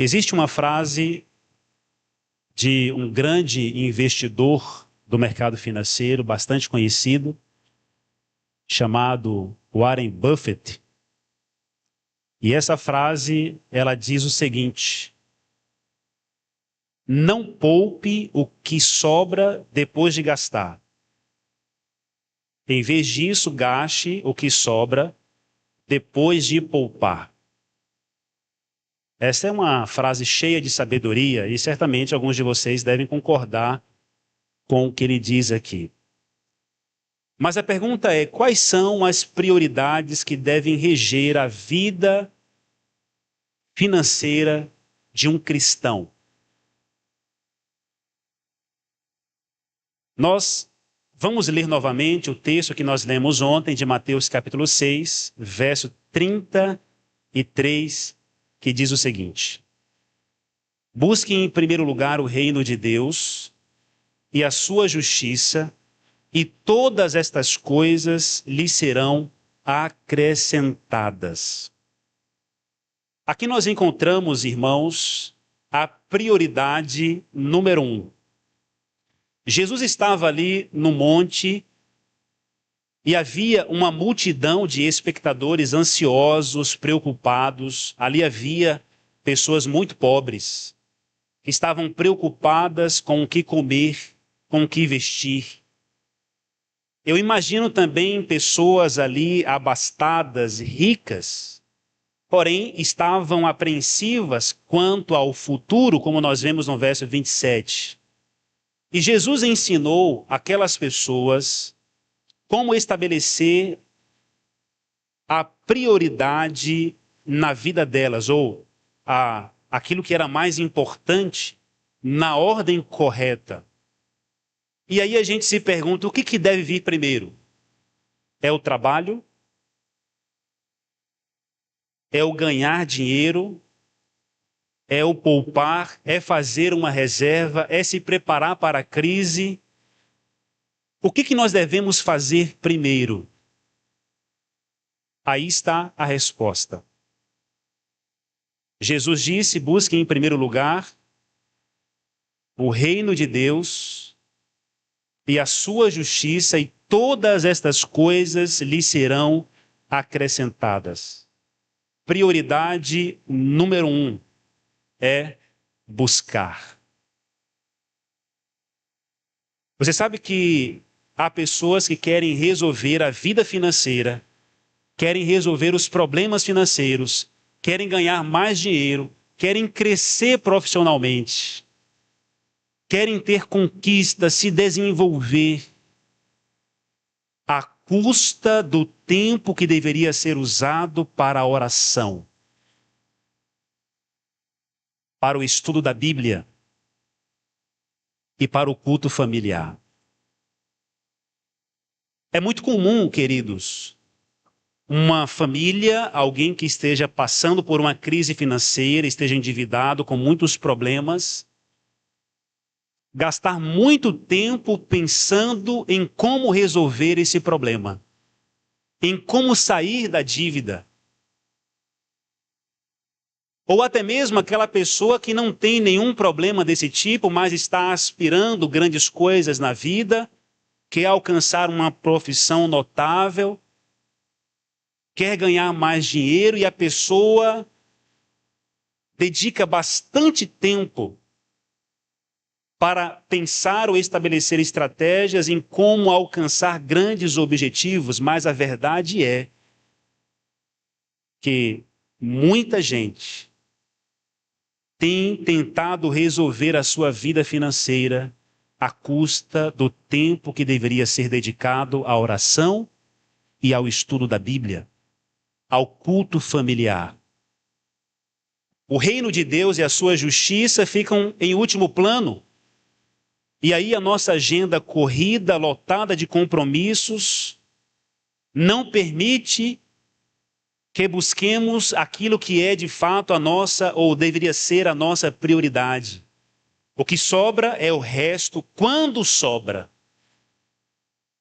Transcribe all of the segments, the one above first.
Existe uma frase de um grande investidor do mercado financeiro, bastante conhecido, chamado Warren Buffett. E essa frase, ela diz o seguinte: não poupe o que sobra depois de gastar. Em vez disso, gaste o que sobra depois de poupar. Essa é uma frase cheia de sabedoria e certamente alguns de vocês devem concordar com o que ele diz aqui. Mas a pergunta é: quais são as prioridades que devem reger a vida financeira de um cristão? Nós vamos ler novamente o texto que nós lemos ontem de Mateus capítulo 6, verso 33, que diz o seguinte: busquem em primeiro lugar o reino de Deus e a sua justiça, e todas estas coisas lhe serão acrescentadas. Aqui nós encontramos, irmãos, a prioridade número 1. Jesus estava ali no monte e havia uma multidão de espectadores ansiosos, preocupados. Ali havia pessoas muito pobres que estavam preocupadas com o que comer, com o que vestir. Eu imagino também pessoas ali abastadas, ricas, porém estavam apreensivas quanto ao futuro, como nós vemos no verso 27. E Jesus ensinou aquelas pessoas como estabelecer a prioridade na vida delas, ou aquilo que era mais importante na ordem correta. E aí a gente se pergunta, o que deve vir primeiro? É o trabalho? É o ganhar dinheiro? É o poupar? É fazer uma reserva? É se preparar para a crise? O que nós devemos fazer primeiro? Aí está a resposta. Jesus disse: busquem em primeiro lugar o reino de Deus e a sua justiça, e todas estas coisas lhe serão acrescentadas. Prioridade número 1 é buscar. Você sabe que há pessoas que querem resolver a vida financeira, querem resolver os problemas financeiros, querem ganhar mais dinheiro, querem crescer profissionalmente, querem ter conquistas, se desenvolver, à custa do tempo que deveria ser usado para a oração, para o estudo da Bíblia e para o culto familiar. É muito comum, queridos, uma família, alguém que esteja passando por uma crise financeira, esteja endividado, com muitos problemas, gastar muito tempo pensando em como resolver esse problema, em como sair da dívida. Ou até mesmo aquela pessoa que não tem nenhum problema desse tipo, mas está aspirando grandes coisas na vida, quer alcançar uma profissão notável, quer ganhar mais dinheiro, e a pessoa dedica bastante tempo para pensar ou estabelecer estratégias em como alcançar grandes objetivos, mas a verdade é que muita gente tem tentado resolver a sua vida financeira à custa do tempo que deveria ser dedicado à oração e ao estudo da Bíblia, ao culto familiar. O reino de Deus e a sua justiça ficam em último plano. E aí a nossa agenda corrida, lotada de compromissos, não permite que busquemos aquilo que é de fato a nossa, ou deveria ser a nossa prioridade. O que sobra é o resto, quando sobra,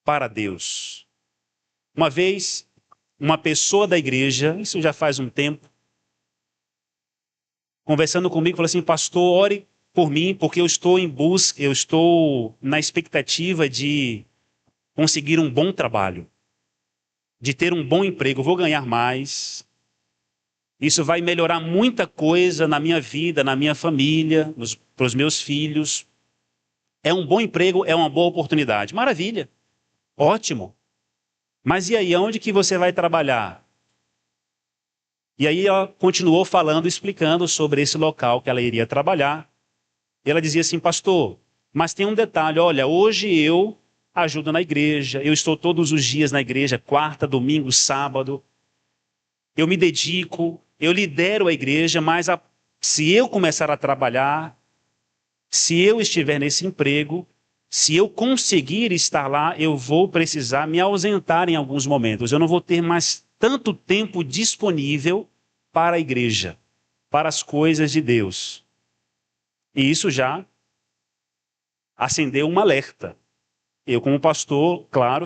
para Deus. Uma vez, uma pessoa da igreja, isso já faz um tempo, conversando comigo, falou assim: pastor, ore por mim, porque eu estou em busca, eu estou na expectativa de conseguir um bom trabalho, de ter um bom emprego, eu vou ganhar mais. Isso vai melhorar muita coisa na minha vida, na minha família, para os meus filhos. É um bom emprego, é uma boa oportunidade. Maravilha, ótimo. Mas e aí, aonde que você vai trabalhar? E aí ela continuou falando, explicando sobre esse local que ela iria trabalhar. E ela dizia assim: pastor, mas tem um detalhe, olha, hoje eu ajudo na igreja, eu estou todos os dias na igreja, quarta, domingo, sábado, eu me dedico, eu lidero a igreja, mas se eu começar a trabalhar, se eu estiver nesse emprego, se eu conseguir estar lá, eu vou precisar me ausentar em alguns momentos. Eu não vou ter mais tanto tempo disponível para a igreja, para as coisas de Deus. E isso já acendeu um alerta. Eu, como pastor, claro,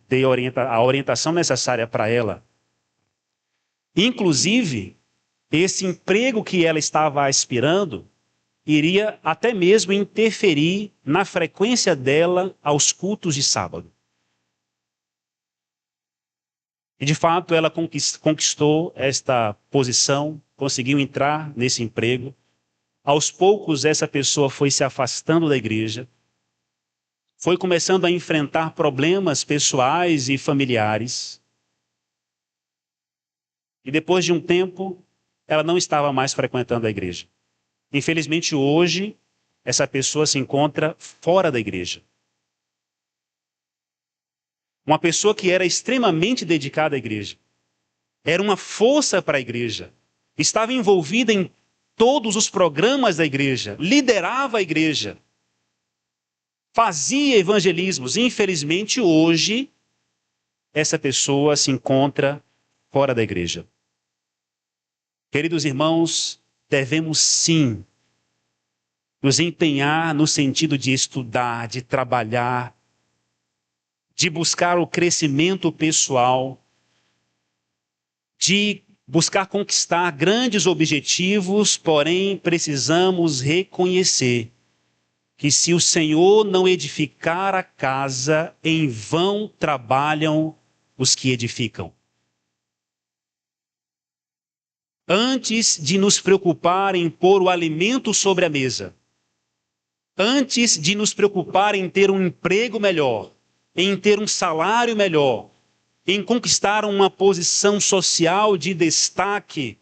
dei a orientação necessária para ela. Inclusive, esse emprego que ela estava aspirando iria até mesmo interferir na frequência dela aos cultos de sábado. E de fato ela conquistou esta posição, conseguiu entrar nesse emprego. Aos poucos essa pessoa foi se afastando da igreja, foi começando a enfrentar problemas pessoais e familiares. E depois de um tempo, ela não estava mais frequentando a igreja. Infelizmente hoje, essa pessoa se encontra fora da igreja. Uma pessoa que era extremamente dedicada à igreja. Era uma força para a igreja. Estava envolvida em todos os programas da igreja. Liderava a igreja. Fazia evangelismos. Infelizmente, hoje, essa pessoa se encontra fora da igreja. Queridos irmãos, devemos sim nos empenhar no sentido de estudar, de trabalhar, de buscar o crescimento pessoal, de buscar conquistar grandes objetivos, porém precisamos reconhecer que se o Senhor não edificar a casa, em vão trabalham os que edificam. Antes de nos preocupar em pôr o alimento sobre a mesa, antes de nos preocupar em ter um emprego melhor, em ter um salário melhor, em conquistar uma posição social de destaque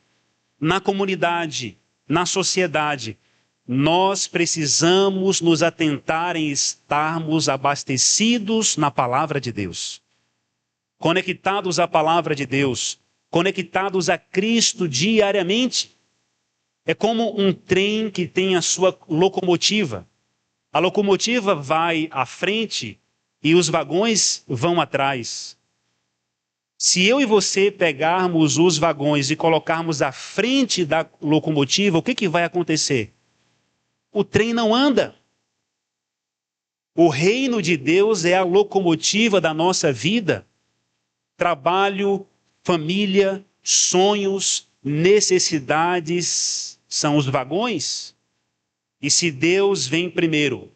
na comunidade, na sociedade, nós precisamos nos atentar em estarmos abastecidos na palavra de Deus, conectados à palavra de Deus, conectados a Cristo diariamente. É como um trem que tem a sua locomotiva. A locomotiva vai à frente e os vagões vão atrás. Se eu e você pegarmos os vagões e colocarmos à frente da locomotiva, o que vai acontecer? O trem não anda. O reino de Deus é a locomotiva da nossa vida. Trabalho, família, sonhos, necessidades são os vagões. E se Deus vem primeiro,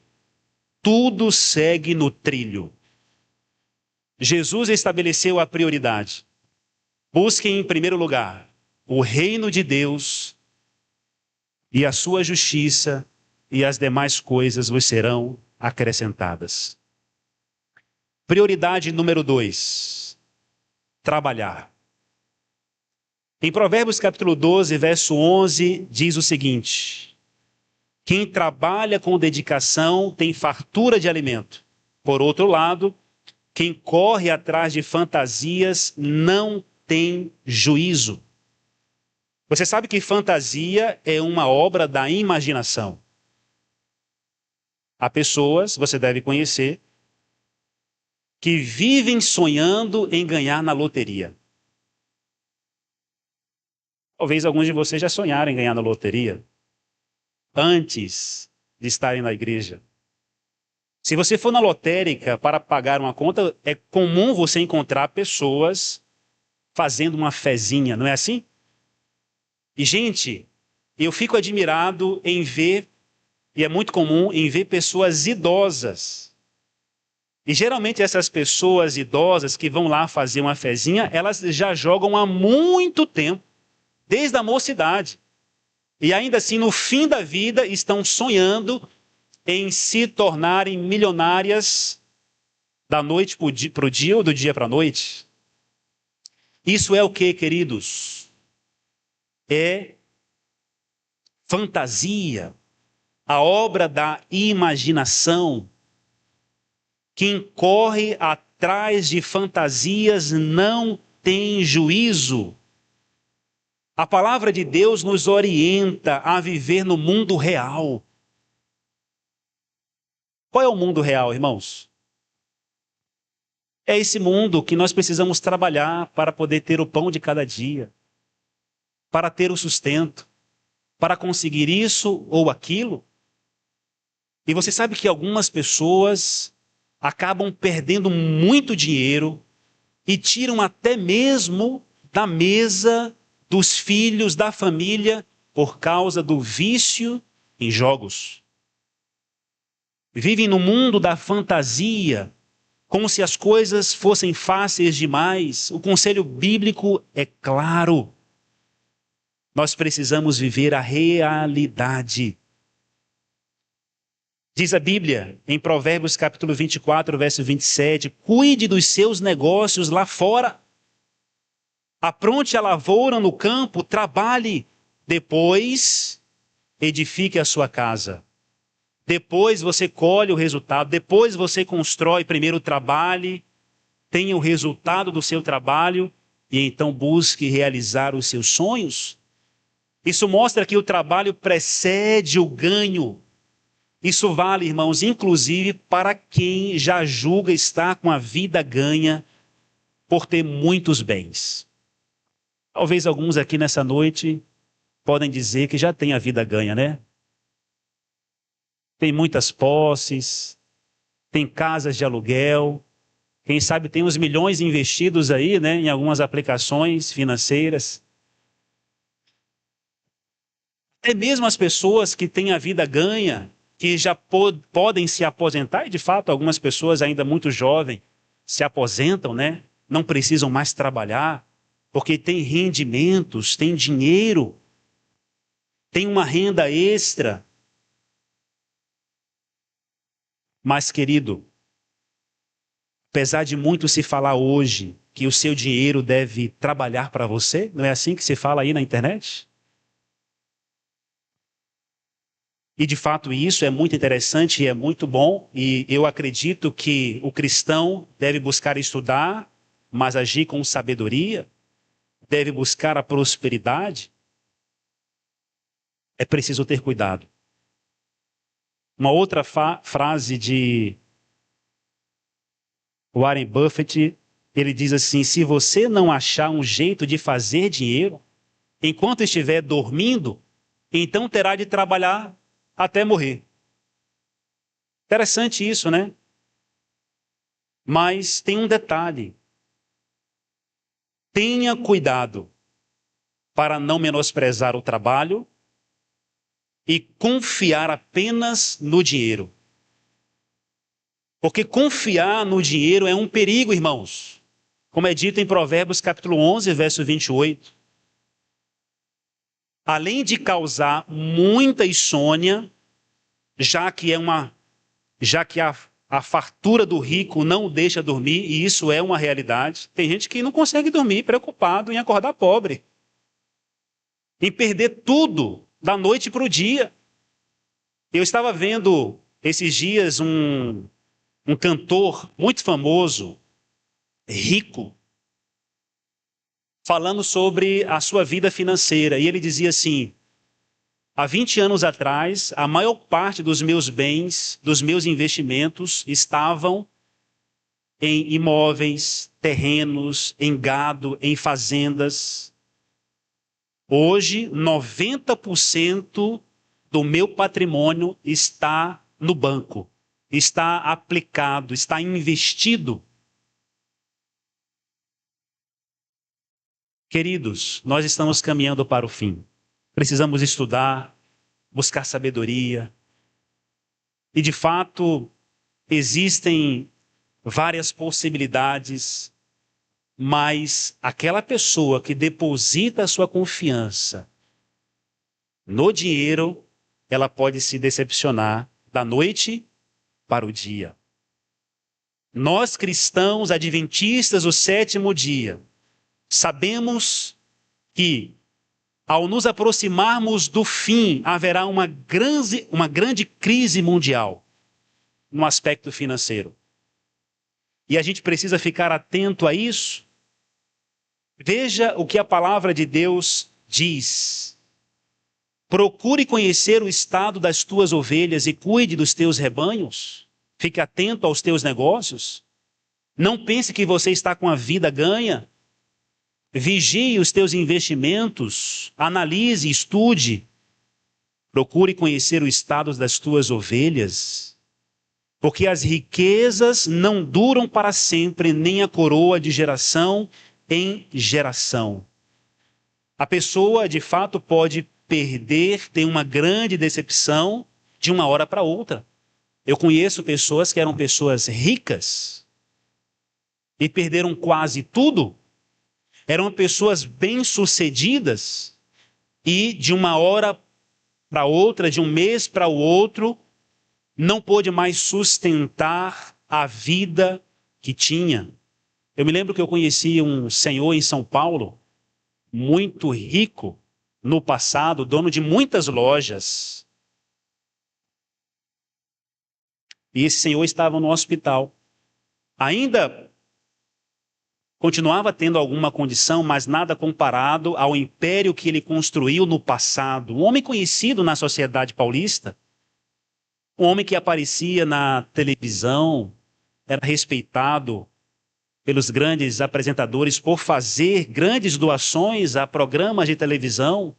tudo segue no trilho. Jesus estabeleceu a prioridade. Busquem em primeiro lugar o reino de Deus e a sua justiça, e as demais coisas vos serão acrescentadas. Prioridade número 2, trabalhar. Em Provérbios capítulo 12, verso 11, diz o seguinte: quem trabalha com dedicação tem fartura de alimento. Por outro lado, quem corre atrás de fantasias não tem juízo. Você sabe que fantasia é uma obra da imaginação. Há pessoas, você deve conhecer, que vivem sonhando em ganhar na loteria. Talvez alguns de vocês já sonharam em ganhar na loteria antes de estarem na igreja. Se você for na lotérica para pagar uma conta, é comum você encontrar pessoas fazendo uma fezinha, não é assim? E, gente, Eu fico admirado em ver, e é muito comum, em ver pessoas idosas. E geralmente essas pessoas idosas que vão lá fazer uma fezinha, elas já jogam há muito tempo, desde a mocidade. E ainda assim, no fim da vida, estão sonhando em se tornarem milionárias da noite para o dia ou do dia para a noite. Isso é o que, queridos? É fantasia, a obra da imaginação. Quem corre atrás de fantasias não tem juízo. A palavra de Deus nos orienta a viver no mundo real. Qual é o mundo real, irmãos? É esse mundo que nós precisamos trabalhar para poder ter o pão de cada dia, para ter o sustento, para conseguir isso ou aquilo. E você sabe que algumas pessoas acabam perdendo muito dinheiro e tiram até mesmo da mesa dos filhos, da família, por causa do vício em jogos. Vivem no mundo da fantasia, como se as coisas fossem fáceis demais. O conselho bíblico é claro. Nós precisamos viver a realidade. Diz a Bíblia, em Provérbios capítulo 24, verso 27, cuide dos seus negócios lá fora. Apronte a lavoura no campo, trabalhe. Depois, edifique a sua casa. Depois você colhe o resultado. Depois você constrói. Primeiro trabalhe, tenha o resultado do seu trabalho e então busque realizar os seus sonhos. Isso mostra que o trabalho precede o ganho. Isso vale, irmãos, inclusive para quem já julga estar com a vida ganha por ter muitos bens. Talvez alguns aqui nessa noite podem dizer que já tem a vida ganha, né? Tem muitas posses, tem casas de aluguel, quem sabe tem uns milhões investidos aí, né, em algumas aplicações financeiras. Até mesmo as pessoas que têm a vida ganha, que já podem se aposentar, e de fato algumas pessoas ainda muito jovens se aposentam, né? Não precisam mais trabalhar, porque tem rendimentos, tem dinheiro, tem uma renda extra. Mas, querido, apesar de muito se falar hoje que o seu dinheiro deve trabalhar para você, não é assim que se fala aí na internet? E de fato isso é muito interessante e é muito bom, e eu acredito que o cristão deve buscar estudar, mas agir com sabedoria, deve buscar a prosperidade. É preciso ter cuidado. Uma outra frase de Warren Buffett, ele diz assim: se você não achar um jeito de fazer dinheiro, enquanto estiver dormindo, então terá de trabalhar até morrer. Interessante isso, né? Mas tem um detalhe. Tenha cuidado para não menosprezar o trabalho e confiar apenas no dinheiro. Porque confiar no dinheiro é um perigo, irmãos. Como é dito em Provérbios capítulo 11, verso 28. Além de causar muita insônia, já que a fartura do rico não o deixa dormir, e isso é uma realidade. Tem gente que não consegue dormir, preocupado em acordar pobre, em perder tudo da noite para o dia. Eu estava vendo esses dias um cantor muito famoso, rico, falando sobre a sua vida financeira. E ele dizia assim: há 20 anos atrás, a maior parte dos meus bens, dos meus investimentos, estavam em imóveis, terrenos, em gado, em fazendas. Hoje, 90% do meu patrimônio está no banco, está aplicado, está investido. Queridos, nós estamos caminhando para o fim. precisamos estudar, buscar sabedoria. E de fato, existem várias possibilidades, mas aquela pessoa que deposita a sua confiança no dinheiro, ela pode se decepcionar da noite para o dia. Nós cristãos adventistas do sétimo dia, sabemos que ao nos aproximarmos do fim, haverá uma grande crise mundial no aspecto financeiro. E a gente precisa ficar atento a isso. Veja o que a palavra de Deus diz. Procure conhecer o estado das tuas ovelhas e cuide dos teus rebanhos. Fique atento aos teus negócios. Não pense que você está com a vida ganha. Vigie os teus investimentos. Analise, estude. Procure conhecer o estado das tuas ovelhas. Porque as riquezas não duram para sempre, nem a coroa de geração em geração. A pessoa, de fato, pode perder, ter uma grande decepção de uma hora para outra. Eu conheço pessoas que eram pessoas ricas e perderam quase tudo. Eram pessoas bem-sucedidas e de uma hora para outra, de um mês para o outro, não pôde mais sustentar a vida que tinha. Eu me lembro que eu conheci um senhor em São Paulo, muito rico no passado, dono de muitas lojas. E esse senhor estava no hospital. Ainda continuava tendo alguma condição, mas nada comparado ao império que ele construiu no passado. Um homem conhecido na sociedade paulista, um homem que aparecia na televisão, era respeitado pelos grandes apresentadores por fazer grandes doações a programas de televisão,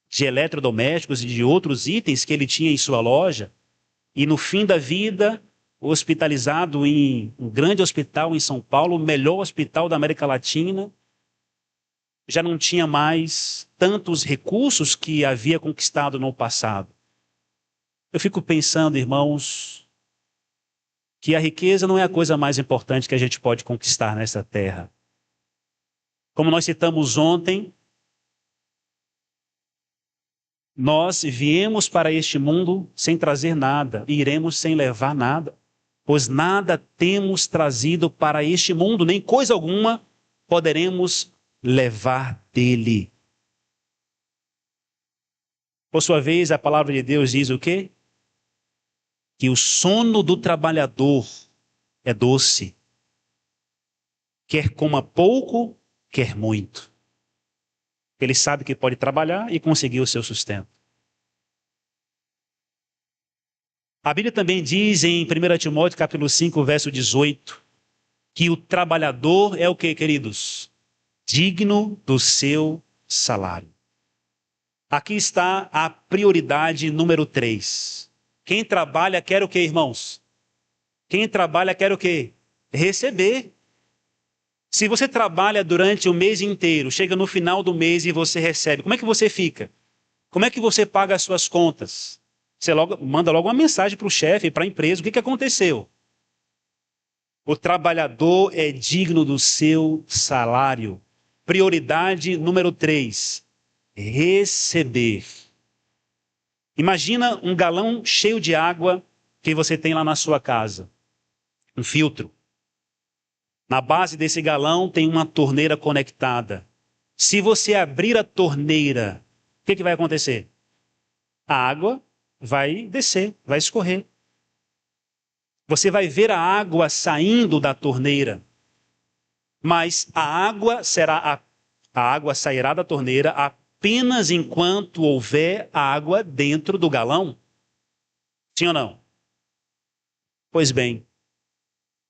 de eletrodomésticos e de outros itens que ele tinha em sua loja. E no fim da vida, hospitalizado em um grande hospital em São Paulo, o melhor hospital da América Latina, já não tinha mais tantos recursos que havia conquistado no passado. Eu fico pensando, irmãos, que a riqueza não é a coisa mais importante que a gente pode conquistar nessa terra. Como nós citamos ontem, nós viemos para este mundo sem trazer nada e iremos sem levar nada, pois nada temos trazido para este mundo, nem coisa alguma poderemos levar dele. Por sua vez, a palavra de Deus diz o quê? Que o sono do trabalhador é doce, quer coma pouco, quer muito. Ele sabe que pode trabalhar e conseguir o seu sustento. A Bíblia também diz em 1 Timóteo capítulo 5, verso 18, que o trabalhador é o quê, queridos? Digno do seu salário. Aqui está a prioridade número 3. Quem trabalha quer o quê, irmãos? Quem trabalha quer o quê? Receber. Se você trabalha durante o mês inteiro, chega no final do mês e você recebe, como é que você fica? Como é que você paga as suas contas? Você manda logo uma mensagem para o chefe, para a empresa, o que aconteceu? O trabalhador é digno do seu salário. Prioridade número 3, receber. Imagina um galão cheio de água que você tem lá na sua casa, um filtro. Na base desse galão tem uma torneira conectada. Se você abrir a torneira, o que vai acontecer? A água vai descer, vai escorrer. Você vai ver a água saindo da torneira, mas a água sairá da torneira apenas enquanto houver água dentro do galão. Sim ou não? Pois bem,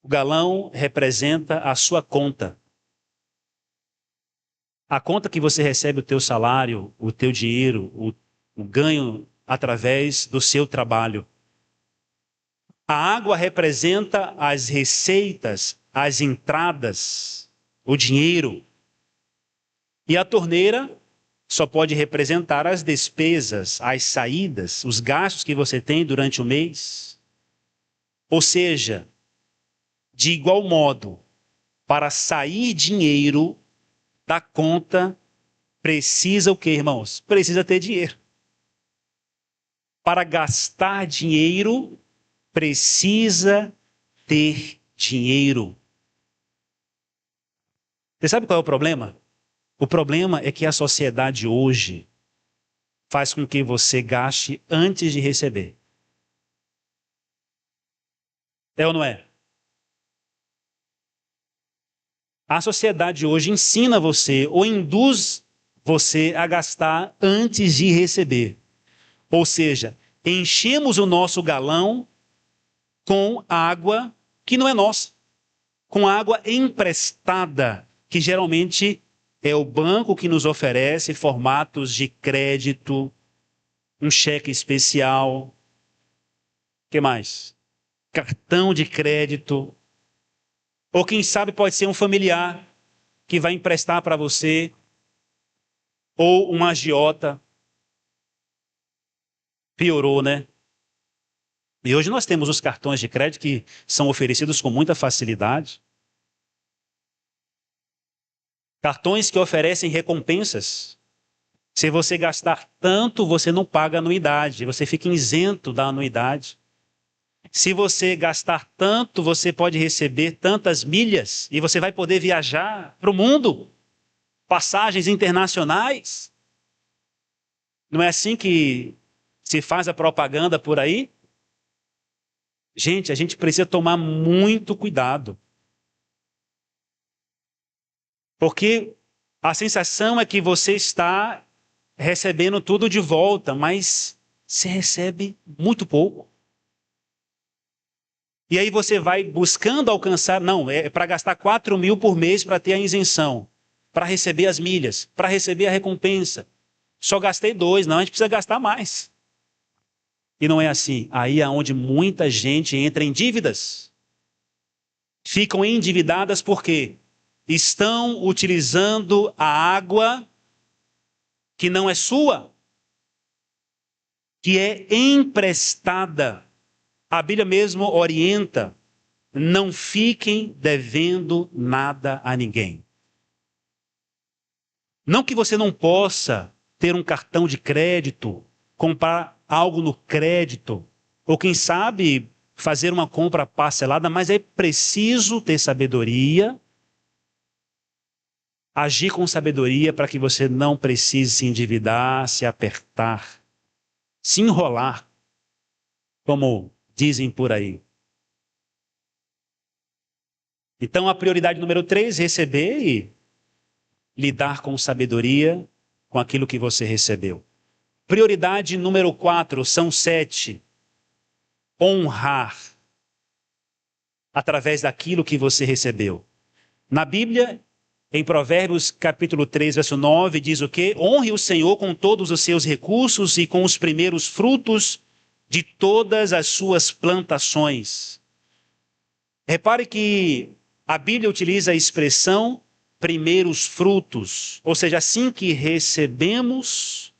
o galão representa a sua conta. A conta que você recebe o teu salário, o teu dinheiro, o ganho através do seu trabalho. A água representa as receitas, as entradas, o dinheiro. E a torneira só pode representar as despesas, as saídas, os gastos que você tem durante o mês. Ou seja, de igual modo, para sair dinheiro da conta, precisa o quê, irmãos? Precisa ter dinheiro. Para gastar dinheiro, precisa ter dinheiro. Você sabe qual é o problema? O problema é que a sociedade hoje faz com que você gaste antes de receber. É ou não é? A sociedade hoje ensina você ou induz você a gastar antes de receber. Ou seja, enchemos o nosso galão com água que não é nossa, com água emprestada, que geralmente é o banco que nos oferece formatos de crédito, um cheque especial. O que mais? Cartão de crédito. Ou quem sabe pode ser um familiar que vai emprestar para você, ou um agiota. Piorou, né? E hoje nós temos os cartões de crédito que são oferecidos com muita facilidade. Cartões que oferecem recompensas. Se você gastar tanto, você não paga anuidade, você fica isento da anuidade. Se você gastar tanto, você pode receber tantas milhas e você vai poder viajar para o mundo, passagens internacionais. Não é assim que se faz a propaganda por aí? Gente, a gente precisa tomar muito cuidado. Porque a sensação é que você está recebendo tudo de volta, mas você recebe muito pouco. E aí você vai buscando alcançar, não, é para gastar 4.000 por mês para ter a isenção, para receber as milhas, para receber a recompensa. Só gastei 2, não, a gente precisa gastar mais. E não é assim. Aí é onde muita gente entra em dívidas. Ficam endividadas por quê? Estão utilizando a água que não é sua, que é emprestada. A Bíblia mesmo orienta, não fiquem devendo nada a ninguém. Não que você não possa ter um cartão de crédito, comprar algo no crédito, ou quem sabe fazer uma compra parcelada, mas é preciso ter sabedoria, agir com sabedoria para que você não precise se endividar, se apertar, se enrolar, como dizem por aí. Então a prioridade número 3, receber e lidar com sabedoria com aquilo que você recebeu. Prioridade número 4, são 7. Honrar através daquilo que você recebeu. Na Bíblia, em Provérbios capítulo 3, verso 9, diz o quê? Honre o Senhor com todos os seus recursos e com os primeiros frutos de todas as suas plantações. Repare que a Bíblia utiliza a expressão primeiros frutos, ou seja, assim que recebemos,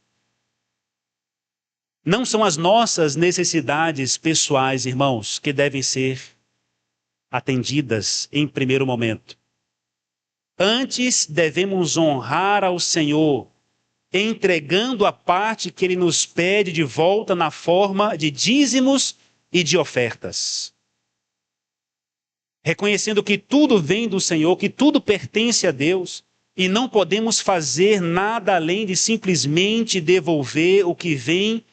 não são as nossas necessidades pessoais, irmãos, que devem ser atendidas em primeiro momento. Antes devemos honrar ao Senhor, entregando a parte que Ele nos pede de volta na forma de dízimos e de ofertas. Reconhecendo que tudo vem do Senhor, que tudo pertence a Deus, e não podemos fazer nada além de simplesmente devolver o que vem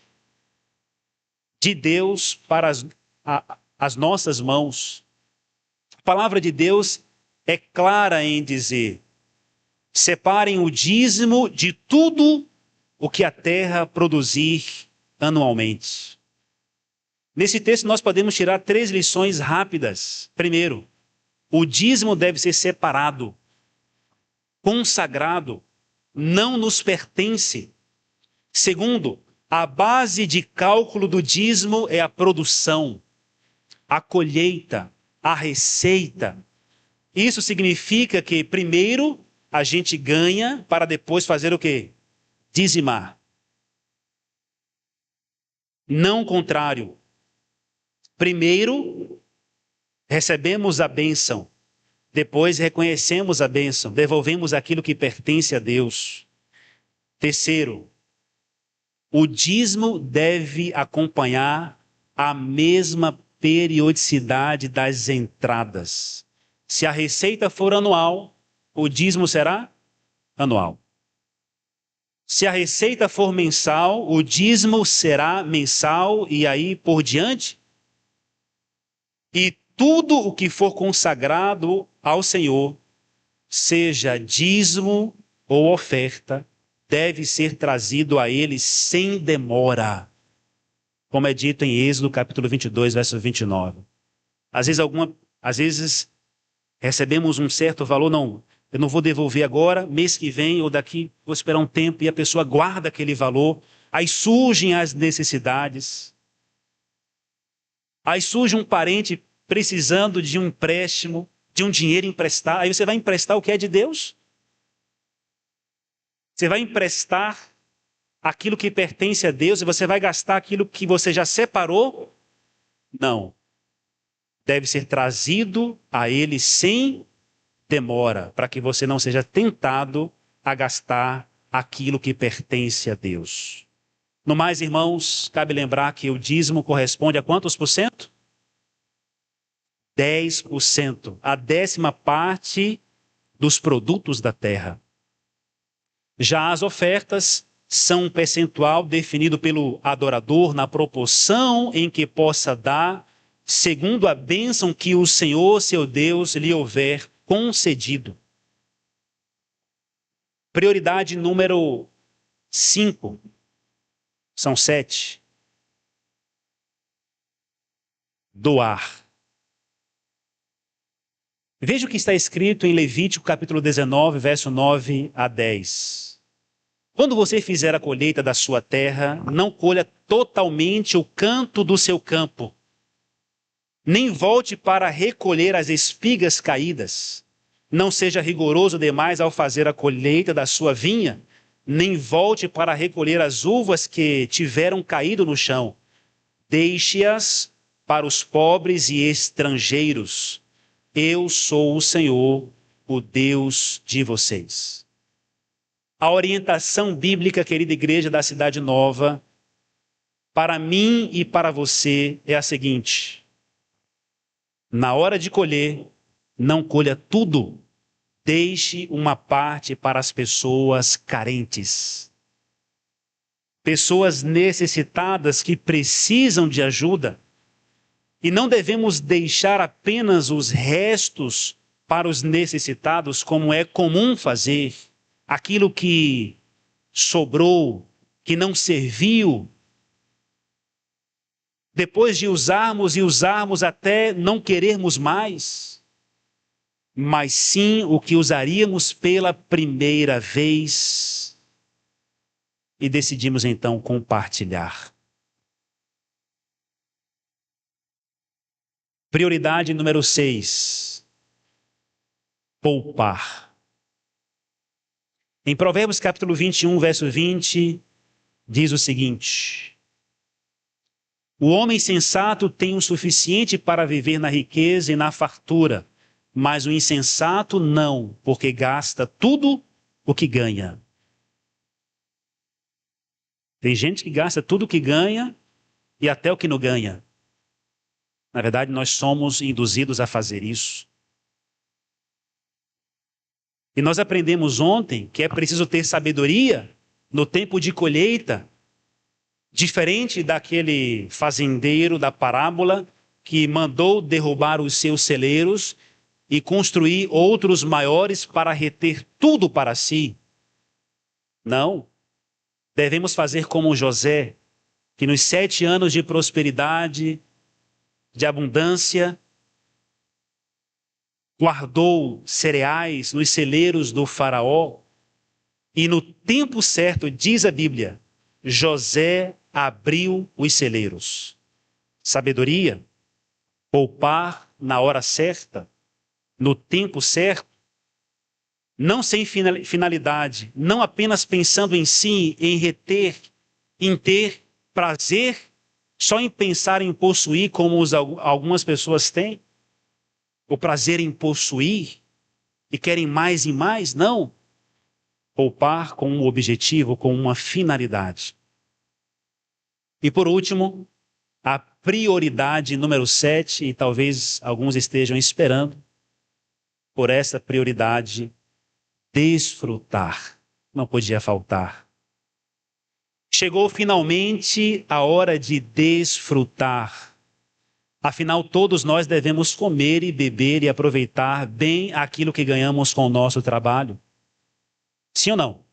de Deus para as nossas mãos. A palavra de Deus é clara em dizer: separem o dízimo de tudo o que a terra produzir anualmente. Nesse texto nós podemos tirar 3 lições rápidas. Primeiro, o dízimo deve ser separado, consagrado, não nos pertence. Segundo, a base de cálculo do dízimo é a produção, a colheita, a receita. Isso significa que primeiro a gente ganha para depois fazer o quê? dizimar. Não o contrário. Primeiro, recebemos a bênção. Depois, reconhecemos a bênção. Devolvemos aquilo que pertence a Deus. Terceiro, o dízimo deve acompanhar a mesma periodicidade das entradas. Se a receita for anual, o dízimo será anual. Se a receita for mensal, o dízimo será mensal e aí por diante. E tudo o que for consagrado ao Senhor, seja dízimo ou oferta, deve ser trazido a Ele sem demora. Como é dito em Êxodo capítulo 22, verso 29. Às vezes recebemos um certo valor, não, eu não vou devolver agora, mês que vem ou daqui, vou esperar um tempo, e a pessoa guarda aquele valor, aí surgem as necessidades, aí surge um parente precisando de um empréstimo, de um dinheiro emprestado, aí você vai emprestar o que é de Deus? Você vai emprestar aquilo que pertence a Deus e você vai gastar aquilo que você já separou? Não. Deve ser trazido a Ele sem demora, para que você não seja tentado a gastar aquilo que pertence a Deus. No mais, irmãos, cabe lembrar que o dízimo corresponde a quantos por cento? 10%, a 10ª parte dos produtos da terra. Já as ofertas são um percentual definido pelo adorador na proporção em que possa dar, segundo a bênção que o Senhor, seu Deus, lhe houver concedido. Prioridade número 5. São 7. Doar. Veja o que está escrito em Levítico capítulo 19, verso 9 a 10. Quando você fizer a colheita da sua terra, não colha totalmente o canto do seu campo, nem volte para recolher as espigas caídas. Não seja rigoroso demais ao fazer a colheita da sua vinha, nem volte para recolher as uvas que tiveram caído no chão. Deixe-as para os pobres e estrangeiros. Eu sou o Senhor, o Deus de vocês. A orientação bíblica, querida igreja da Cidade Nova, para mim e para você é a seguinte: na hora de colher, não colha tudo. Deixe uma parte para as pessoas carentes. Pessoas necessitadas que precisam de ajuda. E não devemos deixar apenas os restos para os necessitados, como é comum fazer. Aquilo que sobrou, que não serviu. Depois de usarmos até não querermos mais. Mas sim o que usaríamos pela primeira vez. E decidimos então compartilhar. Prioridade número 6. Poupar. Em Provérbios capítulo 21, verso 20, diz o seguinte: o homem sensato tem o suficiente para viver na riqueza e na fartura, mas o insensato não, porque gasta tudo o que ganha. Tem gente que gasta tudo o que ganha e até o que não ganha. Na verdade, nós somos induzidos a fazer isso. E nós aprendemos ontem que é preciso ter sabedoria no tempo de colheita, diferente daquele fazendeiro da parábola que mandou derrubar os seus celeiros e construir outros maiores para reter tudo para si. Não. Devemos fazer como José, que nos 7 anos de prosperidade, de abundância, guardou cereais nos celeiros do faraó, e no tempo certo, diz a Bíblia, José abriu os celeiros. Sabedoria, poupar na hora certa, no tempo certo, não sem finalidade, não apenas pensando em si, em reter, em ter prazer, só em pensar em possuir, como algumas pessoas têm, o prazer em possuir e querem mais e mais, não. Poupar com um objetivo, com uma finalidade. E por último, a prioridade número 7, e talvez alguns estejam esperando por essa prioridade, desfrutar. Não podia faltar. Chegou finalmente a hora de desfrutar. Afinal, todos nós devemos comer e beber e aproveitar bem aquilo que ganhamos com o nosso trabalho. Sim ou não?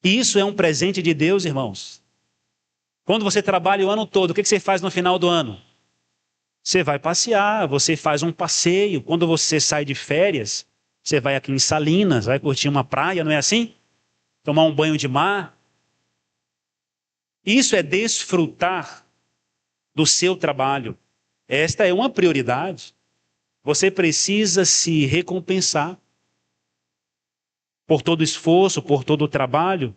Isso é um presente de Deus, irmãos. Quando você trabalha o ano todo, o que você faz no final do ano? Você vai passear, você faz um passeio. Quando você sai de férias, você vai aqui em Salinas, vai curtir uma praia, não é assim? Tomar um banho de mar. Isso é desfrutar do seu trabalho. Esta é uma prioridade. Você precisa se recompensar por todo o esforço, por todo o trabalho.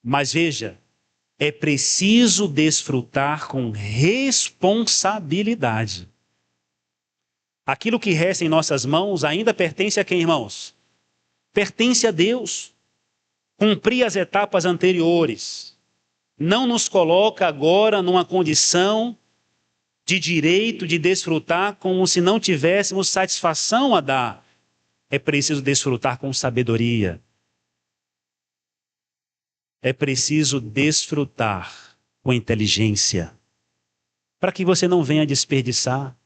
Mas veja, é preciso desfrutar com responsabilidade. Aquilo que resta em nossas mãos ainda pertence a quem, irmãos? Pertence a Deus. Cumprir as etapas anteriores não nos coloca agora numa condição de direito de desfrutar como se não tivéssemos satisfação a dar. É preciso desfrutar com sabedoria. É preciso desfrutar com inteligência, para que você não venha desperdiçar,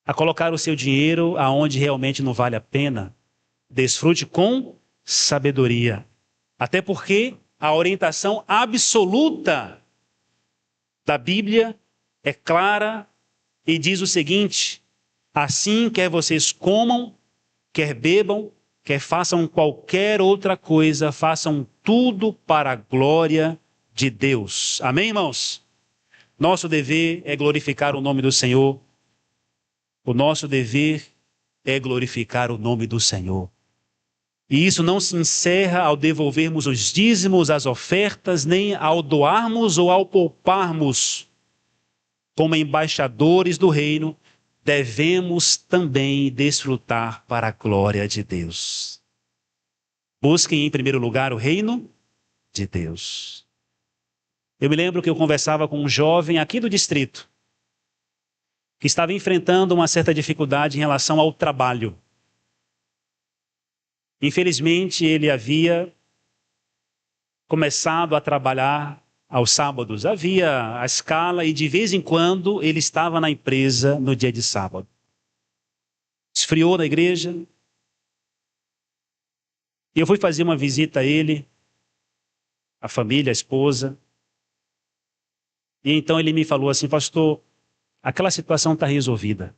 a colocar o seu dinheiro aonde realmente não vale a pena. Desfrute com sabedoria. Até porque a orientação absoluta da Bíblia é clara e diz o seguinte: assim, quer vocês comam, quer bebam, quer façam qualquer outra coisa, façam tudo para a glória de Deus. Amém, irmãos? Nosso dever é glorificar o nome do Senhor. O nosso dever é glorificar o nome do Senhor. E isso não se encerra ao devolvermos os dízimos, as ofertas, nem ao doarmos ou ao pouparmos. Como embaixadores do reino, devemos também desfrutar para a glória de Deus. Busquem em primeiro lugar o reino de Deus. Eu me lembro que eu conversava com um jovem aqui do distrito, que estava enfrentando uma certa dificuldade em relação ao trabalho. Infelizmente, ele havia começado a trabalhar aos sábados. Havia a escala e de vez em quando ele estava na empresa no dia de sábado. Esfriou na igreja. E eu fui fazer uma visita a ele, a família, a esposa. E então ele me falou assim: pastor, aquela situação está resolvida.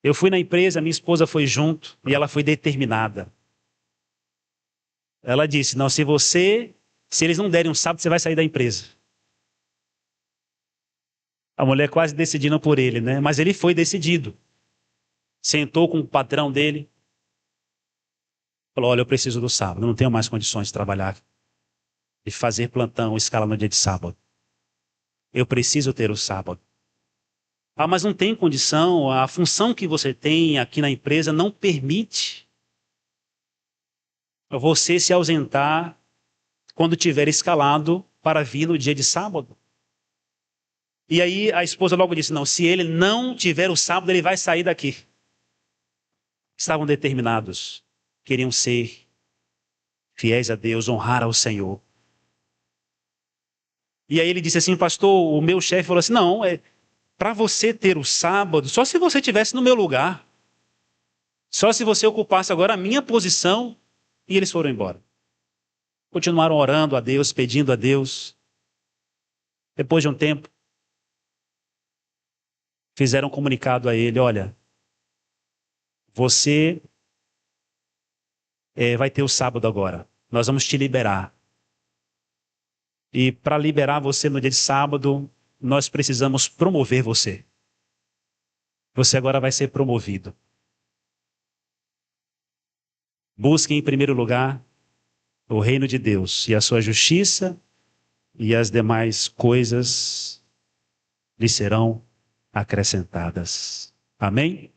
Eu fui na empresa, minha esposa foi junto e ela foi determinada. Ela disse: não, se eles não derem um sábado, você vai sair da empresa. A mulher quase decidindo por ele, né? Mas ele foi decidido. Sentou com o patrão dele. Falou: olha, eu preciso do sábado, eu não tenho mais condições de trabalhar, de fazer plantão, escala no dia de sábado. Eu preciso ter o sábado. Ah, mas não tem condição, a função que você tem aqui na empresa não permite você se ausentar quando tiver escalado para vir no dia de sábado. E aí a esposa logo disse: não, se ele não tiver o sábado, ele vai sair daqui. Estavam determinados, queriam ser fiéis a Deus, honrar ao Senhor. E aí ele disse assim: pastor, o meu chefe falou assim: não, para você ter o sábado, só se você estivesse no meu lugar. Só se você ocupasse agora a minha posição. E eles foram embora. Continuaram orando a Deus, pedindo a Deus. Depois de um tempo, fizeram um comunicado a ele: olha, você vai ter o sábado agora. Nós vamos te liberar. E para liberar você no dia de sábado, nós precisamos promover você. Você agora vai ser promovido. Busquem em primeiro lugar o reino de Deus e a sua justiça, e as demais coisas lhe serão acrescentadas. Amém?